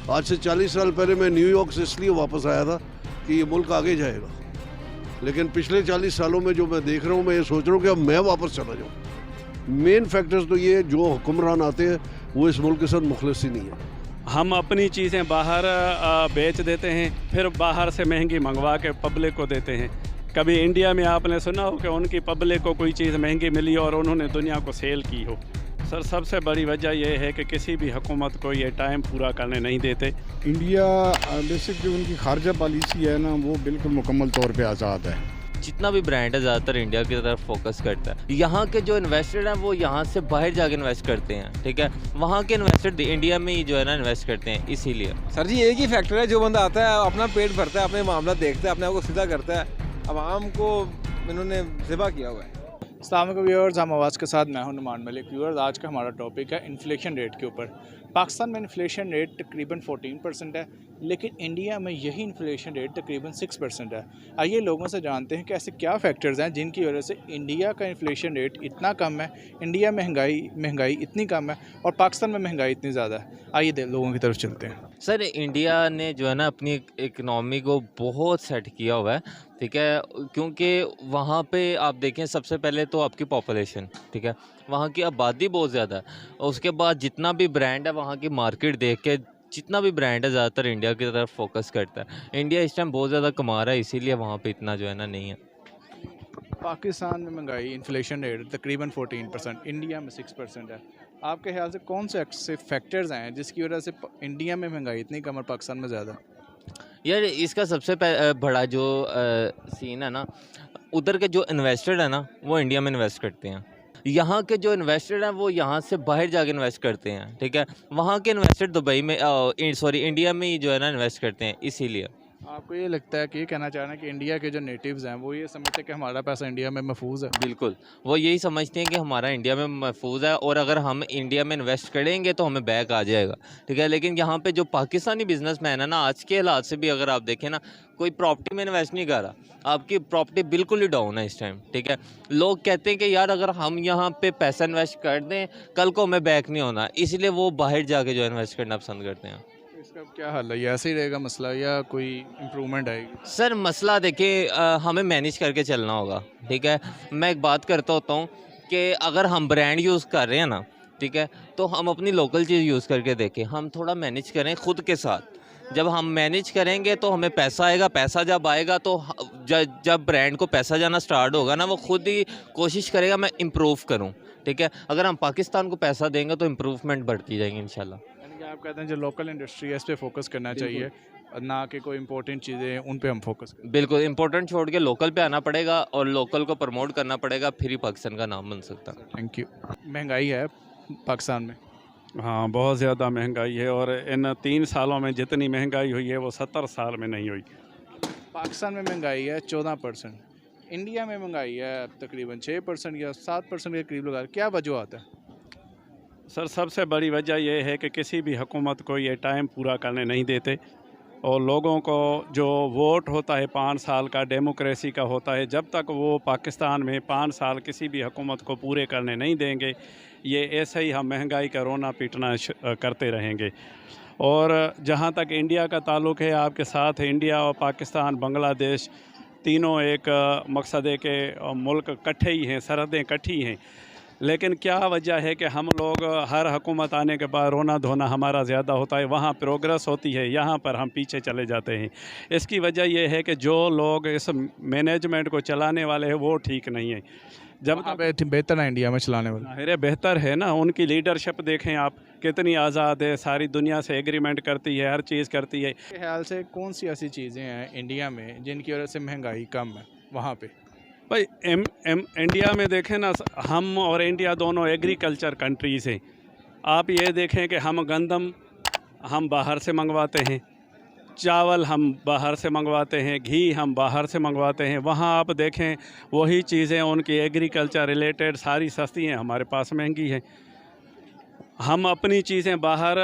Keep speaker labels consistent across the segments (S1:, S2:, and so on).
S1: आज से 40 साल पहले मैं न्यूयॉर्क से इसलिए वापस आया था कि ये मुल्क आगे जाएगा, लेकिन पिछले 40 सालों में जो मैं देख रहा हूँ, मैं ये सोच रहा हूँ कि अब मैं वापस चला जाऊँ। मेन फैक्टर्स तो ये जो हुक्मरान आते हैं वो इस मुल्क के साथ मुखलिस ही नहीं है।
S2: हम अपनी चीज़ें बाहर बेच देते हैं, फिर बाहर से महंगी मंगवा के पब्लिक को देते हैं। कभी इंडिया में आपने सुना हो कि उनकी पब्लिक को कोई चीज़ महंगी मिली और उन्होंने दुनिया को सेल की हो? सर, सबसे बड़ी वजह यह है कि किसी भी हुकूमत को ये टाइम पूरा करने नहीं देते।
S3: इंडिया बेसिकली उनकी खारजा पॉलिसी है ना, वो बिल्कुल मुकम्मल तौर पे आज़ाद है।
S4: जितना भी ब्रांड है ज़्यादातर इंडिया की तरफ फोकस करता है। यहाँ के जो इन्वेस्टर हैं वो यहाँ से बाहर जाके इन्वेस्ट करते हैं, ठीक है। वहाँ के इन्वेस्टर इंडिया में ही जो है ना इन्वेस्ट करते हैं, इसीलिए।
S5: सर जी, एक ही फैक्टर है, जो बंदा आता है अपना पेट भरता है, अपने मामला देखता है, अपने आप को सीधा करता है। आवाम को इन्होंने ज़िबा किया हुआ है।
S6: अस्सलाम वालेकुम व्यूअर्स, हम आवाज़ के साथ मैं हूं नुमान मलिक। व्यूअर्स, आज का हमारा टॉपिक है इन्फ्लेशन रेट के ऊपर। पाकिस्तान में इन्फ्लेशन रेट तकरीबन 14% है, लेकिन इंडिया में यही इन्फ्लेशन रेट तकरीबन 6% है। आइए लोगों से जानते हैं कि ऐसे क्या फैक्टर्स हैं जिनकी वजह से इंडिया का इन्फ्लेशन रेट इतना कम है, इंडिया महंगाई इतनी कम है और पाकिस्तान में महंगाई इतनी ज़्यादा है। आइए लोगों की तरफ चलते हैं।
S4: सर, इंडिया ने जो है ना अपनी इकनॉमी को बहुत सेट किया हुआ है, ठीक है। क्योंकि वहाँ पे आप देखें, सबसे पहले तो आपकी पॉपुलेशन, ठीक है, वहाँ की आबादी बहुत ज़्यादा है। और उसके बाद जितना भी ब्रांड है, वहाँ की मार्केट देख के जितना भी ब्रांड है ज़्यादातर इंडिया की तरफ फोकस करता है। इंडिया इस टाइम बहुत ज़्यादा कमा रहा है, इसीलिए वहाँ पे इतना जो है ना नहीं है।
S6: पाकिस्तान में महंगाई इन्फ्लेशन रेट तकरीबन 14%, इंडिया में 6% है। आपके ख्याल से कौन से ऐसे फैक्टर्स हैं जिसकी वजह से इंडिया में महंगाई इतनी कम और पाकिस्तान में ज़्यादा?
S4: यार, इसका सबसे बड़ा जो सीन है ना, उधर के जो इन्वेस्टर है ना वो इंडिया में इन्वेस्ट करते हैं। यहाँ के जो इन्वेस्टर हैं वो यहाँ से बाहर जाके इन्वेस्ट करते हैं, ठीक है। वहाँ के इन्वेस्टर दुबई में इंडिया में ही जो है ना इन्वेस्ट करते हैं, इसीलिए।
S6: आपको ये लगता है कि ये कहना चाह रहे हैं कि इंडिया के जो नेटिव्स हैं वो ये समझते हैं कि हमारा पैसा इंडिया में महफूज है?
S4: बिल्कुल, वो यही समझते हैं कि हमारा इंडिया में महफूज है और अगर हम इंडिया में इन्वेस्ट करेंगे तो हमें बैक आ जाएगा, ठीक है। लेकिन यहाँ पे जो पाकिस्तानी बिजनेसमैन है ना, आज के हालात से भी अगर आप देखें ना, कोई प्रॉपर्टी में इन्वेस्ट नहीं कर रहा। आपकी प्रॉपर्टी बिल्कुल ही डाउन है इस टाइम, ठीक है। लोग कहते हैं कि यार अगर हम यहाँ पे पैसा इन्वेस्ट कर दें, कल को हमें बैक नहीं होना, इसलिए वो बाहर जाके जो इन्वेस्ट करना पसंद करते हैं।
S6: इसका क्या हल है? ये ऐसे ही रहेगा मसला या कोई इम्प्रूवमेंट आएगी?
S4: सर, मसला देखिए, हमें मैनेज करके चलना होगा, ठीक है। मैं एक बात करता होता हूँ कि अगर हम ब्रांड यूज़ कर रहे हैं ना, ठीक है, तो हम अपनी लोकल चीज़ यूज़ करके देखें। हम थोड़ा मैनेज करें खुद के साथ। जब हम मैनेज करेंगे तो हमें पैसा आएगा। पैसा जब आएगा तो जब ब्रांड को पैसा जाना स्टार्ट होगा ना, वो खुद ही कोशिश करेगा मैं इम्प्रूव करूँ, ठीक है। अगर हम पाकिस्तान को पैसा देंगे तो इम्प्रूवमेंट बढ़ती जाएगी इंशाल्लाह।
S6: यानी कि आप कहते हैं जो लोकल इंडस्ट्री है इस पे फोकस करना चाहिए, ना कि कोई इंपॉर्टेंट चीज़ें उन पे हम फोकस करें।
S4: बिल्कुल, इंपॉर्टेंट छोड़ के लोकल पे आना पड़ेगा और लोकल को प्रमोट करना पड़ेगा, फिर ही पाकिस्तान का नाम बन सकता है।
S6: Thank you. महंगाई है पाकिस्तान में?
S2: हाँ, बहुत ज़्यादा महंगाई है और इन 3 सालों में जितनी महंगाई हुई है वो 70 साल में नहीं हुई।
S6: पाकिस्तान में महंगाई है 14%, इंडिया में महंगाई है तकरीबन 6% या 7% के करीब लगा। क्या वजूहत है?
S2: सर, सबसे बड़ी वजह यह है कि किसी भी हुकूमत को ये टाइम पूरा करने नहीं देते और लोगों को जो वोट होता है 5 साल का, डेमोक्रेसी का होता है, जब तक वो पाकिस्तान में 5 साल किसी भी हुकूमत को पूरे करने नहीं देंगे, ये ऐसे ही हम महंगाई का रोना पीटना करते रहेंगे। और जहाँ तक इंडिया का ताल्लुक़ है, आपके साथ इंडिया और पाकिस्तान, बांग्लादेश तीनों एक मकसद है कि मुल्क इकट्ठे ही हैं, सरहदें इकट्ठी हैं। लेकिन क्या वजह है कि हम लोग हर हुकूमत आने के बाद रोना धोना हमारा ज़्यादा होता है, वहाँ प्रोग्रेस होती है, यहाँ पर हम पीछे चले जाते हैं। इसकी वजह यह है कि जो लोग इस मैनेजमेंट को चलाने वाले हैं वो ठीक नहीं है। जब तक
S6: बेहतर है इंडिया में चलाने वाला?
S2: अरे बेहतर है ना, उनकी लीडरशिप देखें आप, कितनी आज़ाद है, सारी दुनिया से एग्रीमेंट करती है, हर चीज़ करती है।
S6: मेरे ख्याल से कौन सी ऐसी चीज़ें हैं इंडिया में जिनकी वजह से महंगाई कम है वहाँ पे?
S2: भाई इंडिया में देखें ना, हम और इंडिया दोनों एग्रीकल्चर कंट्रीज़ हैं। आप ये देखें कि हम गंदम हम बाहर से मंगवाते हैं, चावल हम बाहर से मंगवाते हैं, घी हम बाहर से मंगवाते हैं। वहाँ आप देखें वही चीज़ें उनकी एग्रीकल्चर रिलेटेड सारी सस्ती हैं, हमारे पास महंगी हैं। हम अपनी चीज़ें बाहर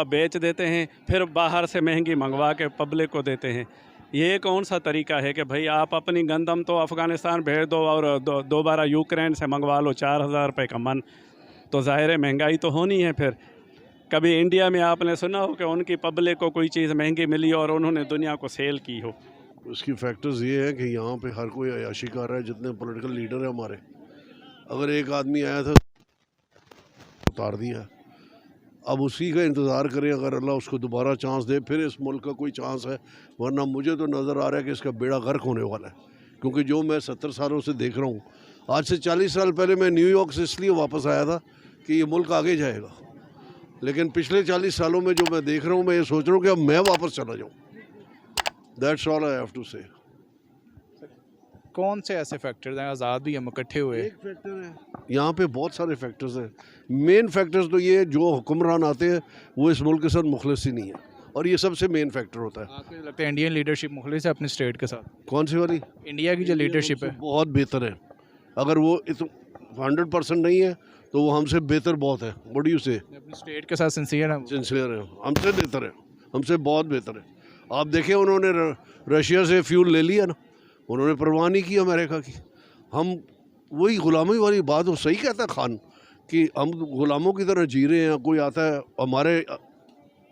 S2: बेच देते हैं, फिर बाहर से महंगी मंगवा के पब्लिक को देते हैं। ये कौन सा तरीका है कि भाई आप अपनी गंदम तो अफ़गानिस्तान भेज दो और दोबारा यूक्रेन से मंगवा लो 4000 रुपये का मन, तो ज़ाहिर है महंगाई तो होनी है। फिर कभी इंडिया में आपने सुना हो कि उनकी पब्लिक को कोई चीज़ महंगी मिली और उन्होंने दुनिया को सेल की हो?
S1: उसकी फैक्टर्स ये है कि यहाँ पे हर कोई अयाशी कर रहा है, जितने पॉलिटिकल लीडर हैं हमारे। अगर एक आदमी आया था उतार दिया, अब उसी का इंतज़ार करें, अगर अल्लाह उसको दोबारा चांस दे फिर इस मुल्क का कोई चांस है। वरना मुझे तो नज़र आ रहा है कि इसका बेड़ा गर्क होने वाला है, क्योंकि जो मैं 70 सालों से देख रहा हूँ। आज से 40 साल पहले मैं न्यूयॉर्क से इसलिए वापस आया था कि ये मुल्क आगे जाएगा, लेकिन पिछले 40 सालों में जो मैं देख रहा हूँ, मैं ये सोच रहा हूँ कि अब मैं वापस चला जाऊँ। That's all I have to say.
S6: कौन से ऐसे फैक्टर्स हैं, आज़ाद भी हम इकट्ठे हुए?
S1: एक फैक्टर है, यहाँ पे बहुत सारे फैक्टर्स हैं। मेन फैक्टर्स तो ये जो हुक्मरान आते हैं वो इस मुल्क के साथ मुखलिस ही नहीं है, और ये सबसे मेन फैक्टर होता है।
S6: आपको लगता है इंडियन लीडरशिप मुखलिस है अपने स्टेट के साथ?
S1: कौन सी वाली?
S6: इंडिया की जो लीडरशिप है
S1: बहुत बेहतर है। अगर वो 100% नहीं है तो वो हमसे बेहतर बहुत है। व्हाट डू यू से?
S6: अपने स्टेट के साथ सिंसियर है।
S1: सिंसियर है, हमसे बेहतर है, हमसे बहुत बेहतर है। आप देखें, उन्होंने रशिया से फ्यूल ले लिया ना, उन्होंने परवाह नहीं की अमेरिका की। हम वही गुलामी वाली बात, वो सही कहता है खान कि हम गुलामों की तरह जी रहे हैं। कोई आता है, हमारे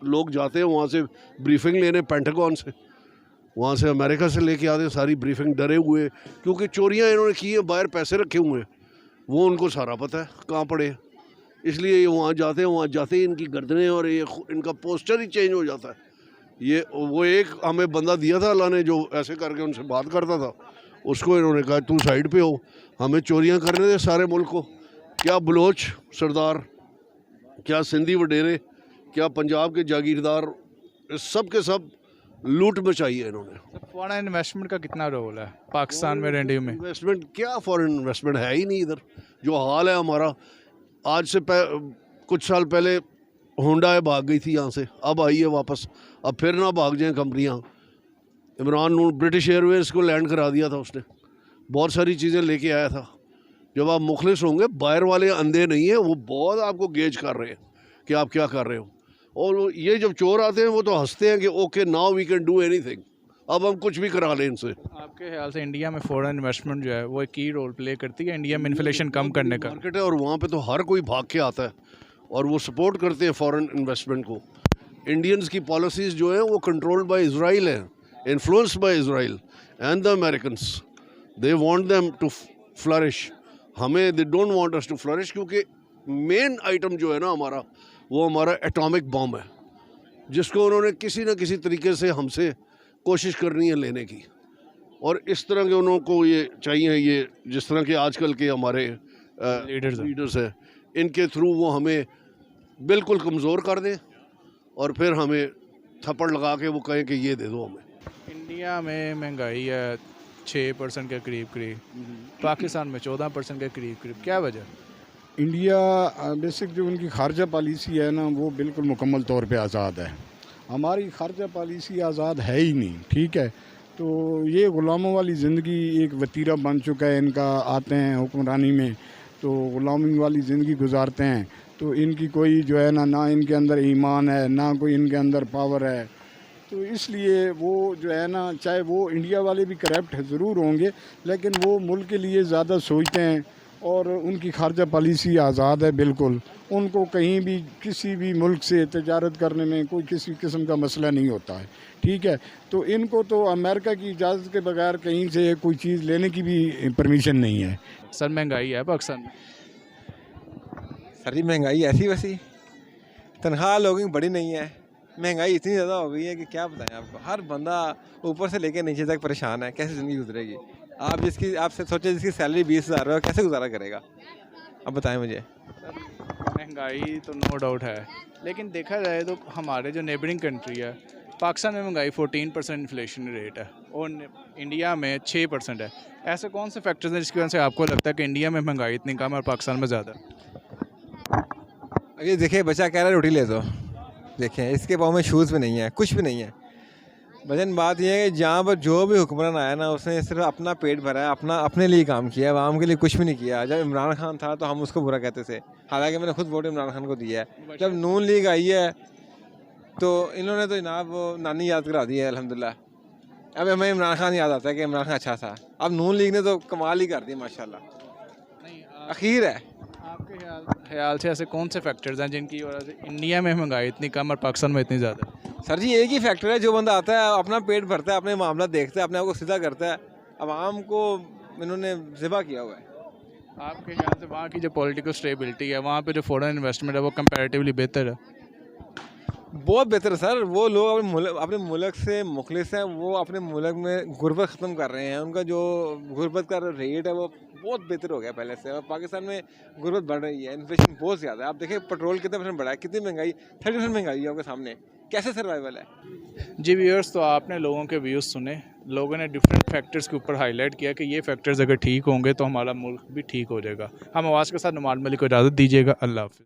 S1: लोग जाते हैं वहाँ से ब्रीफिंग लेने पेंटागन से, वहाँ से अमेरिका से लेके आते हैं सारी ब्रीफिंग, डरे हुए, क्योंकि चोरियाँ इन्होंने की हैं, बाहर पैसे रखे हुए हैं, वो उनको सारा पता है कहाँ पड़े हैं। इसलिए ये वहाँ जाते हैं, वहाँ जाते ही इनकी गर्दनें और ये इनका पोस्टर ही चेंज हो जाता है। ये वो एक हमें बंदा दिया था अल्लाह ने, जो ऐसे करके उनसे बात करता था, उसको इन्होंने कहा तू साइड पे हो, हमें चोरियाँ करने दे सारे मुल्क को। क्या बलोच सरदार, क्या सिंधी वडेरे, क्या पंजाब के जागीरदार, सब के सब लूट मचाई है इन्होंने।
S6: फॉरेन इन्वेस्टमेंट का कितना रोल है पाकिस्तान में रहने में?
S1: इन्वेस्टमेंट क्या, फॉरेन इन्वेस्टमेंट है ही नहीं इधर। जो हाल है हमारा, आज से कुछ साल पहले होंडा भाग गई थी यहाँ से, अब आई है वापस, अब फिर ना भाग जाएं कंपनियाँ। इमरान ने ब्रिटिश एयरवेज़ को लैंड करा दिया था उसने, बहुत सारी चीज़ें लेके आया था। जब आप मुखलिस होंगे, बाहर वाले अंधे नहीं हैं, वो बहुत आपको गेज कर रहे हैं कि आप क्या कर रहे हो। और ये जब चोर आते हैं वो तो हंसते हैं कि okay now we can do anything, अब हम कुछ भी करा लें इनसे।
S6: आपके ख्याल से इंडिया में फॉरेन इन्वेस्टमेंट जो है वो एक की रोल प्ले करती है इंडिया में इन्फ्लेशन कम करने का?
S1: मार्केट है और वहाँ पे तो हर कोई भाग के आता है और वो सपोर्ट करते हैं फॉरेन इन्वेस्टमेंट को। इंडियंस की पॉलिसीज़ जो हैं वो कंट्रोल्ड बाय इजराइल हैं, influenced by Israel and the Americans. They want them to flourish, हमें they don't want us to flourish, क्योंकि मेन आइटम जो है ना हमारा, वो हमारा एटॉमिक बम है, जिसको उन्होंने किसी न किसी तरीके से हमसे कोशिश करनी है लेने की। और इस तरह के उनको ये चाहिए, ये जिस तरह के आजकल के हमारे लीडर्स हैं, इनके थ्रू वो हमें बिल्कुल कमज़ोर कर दें और फिर हमें थप्पड़ लगा के वो कहें कि ये दे दो हमें।
S6: इंडिया में महंगाई है 6% के करीब, पाकिस्तान में 14% के करीब, क्या वजह?
S3: इंडिया बेसिक जो उनकी खारजा पॉलिसी है ना, वो बिल्कुल मुकम्मल तौर पे आज़ाद है। हमारी खारजा पॉलिसी आज़ाद है ही नहीं, ठीक है। तो ये ग़ुलामों वाली ज़िंदगी एक वतीरा बन चुका है इनका। आते हैं हुक्मरानी में तो ग़ुलामी वाली ज़िंदगी गुजारते हैं, तो इनकी कोई जो है ना इनके अंदर ईमान है, ना कोई इनके अंदर पावर है। तो इसलिए वो जो है ना, चाहे वो इंडिया वाले भी करप्ट ज़रूर होंगे, लेकिन वो मुल्क के लिए ज़्यादा सोचते हैं और उनकी खारजा पॉलिसी आज़ाद है बिल्कुल। उनको कहीं भी किसी भी मुल्क से तजारत करने में कोई किसी किस्म का मसला नहीं होता है, ठीक है। तो इनको तो अमेरिका की इजाज़त के बगैर कहीं से कोई चीज़ लेने की भी परमिशन नहीं है।
S6: सर महंगाई है पाकिस्तान में?
S5: सर जी महंगाई ऐसी वैसी, तनख्वाह लोगों की बड़ी नहीं है, महंगाई इतनी ज़्यादा हो गई है कि क्या बताएं आपको। हर बंदा ऊपर से लेकर नीचे तक परेशान है, कैसे ज़िंदगी गुजरेगी। आपसे सोचे जिसकी सैलरी 20,000 है, कैसे गुजारा करेगा, अब बताएं मुझे।
S6: महंगाई तो नो डाउट है, लेकिन देखा जाए तो हमारे जो नेबरिंग कंट्री है, पाकिस्तान में महंगाई 14% इन्फ्लेशन रेट है और इंडिया में 6% है। ऐसे कौन से फैक्टर्स हैं जिसकी वजह से आपको लगता है कि इंडिया में महंगाई इतनी कम है और पाकिस्तान में ज़्यादा?
S5: अभी देखिए, बच्चा कह रहा है रोटी ले दो, देखें इसके पाँव में शूज़ भी नहीं है, कुछ भी नहीं है। वजन बात यह है कि जहाँ पर जो भी हुक्मरान आया ना, उसने सिर्फ अपना पेट भरा है, अपने लिए काम किया है, आवाम के लिए कुछ भी नहीं किया। जब इमरान खान था तो हम उसको बुरा कहते थे, हालांकि मैंने खुद वोट इमरान खान को दिया है। जब नून लीग आई है तो इन्होंने तो जनाब नानी याद करा दी है अल्हम्दुलिल्लाह। अब हमें इमरान खान याद आता है कि इमरान खान अच्छा था। अब नून लीग ने तो कमाल ही कर दी माशाल्लाह।
S6: नहीं,
S5: अखीर है।
S6: आपके ख्याल से ऐसे कौन से फैक्टर्स हैं जिनकी वजह से इंडिया में महंगाई इतनी कम और पाकिस्तान में इतनी ज़्यादा?
S5: सर जी एक ही फैक्टर है, जो बंदा आता है अपना पेट भरता है, अपने मामला देखता है, अपने आप को सीधा करता है, आवाम को इन्होंने ज़िबा किया हुआ है।
S6: आपके ख्याल से वहाँ की जो पॉलिटिकल स्टेबिलिटी है, वहाँ पे जो फॉरेन इन्वेस्टमेंट है वो कंपैरेटिवली बेहतर है?
S5: बहुत बेहतर है सर। वो लोग अपने मुल्क से मुखलिस हैं, वो अपने मुल्क में गुर्बत ख़त्म कर रहे हैं। उनका जो गुर्बत का रेट है वो बहुत बेहतर हो गया पहले से। और पाकिस्तान में गुर्बत बढ़ रही है, इन्फ्लेशन बहुत ज़्यादा है। आप देखिए पेट्रोल कितने % बढ़ा है, कितनी महंगाई, 30% महंगाई है आपके सामने, कैसे सर्वाइवल है?
S6: जी व्यूअर्स, तो आपने लोगों के व्यूज़ सुने, लोगों ने डिफरेंट फैक्टर्स के ऊपर हाईलाइट किया कि ये फैक्टर्स अगर ठीक होंगे तो हमारा मुल्क भी ठीक हो जाएगा। हम आवाज़ के साथ नुमान मलिक को इजाज़त दीजिएगा। अल्लाह हाफ़िज़।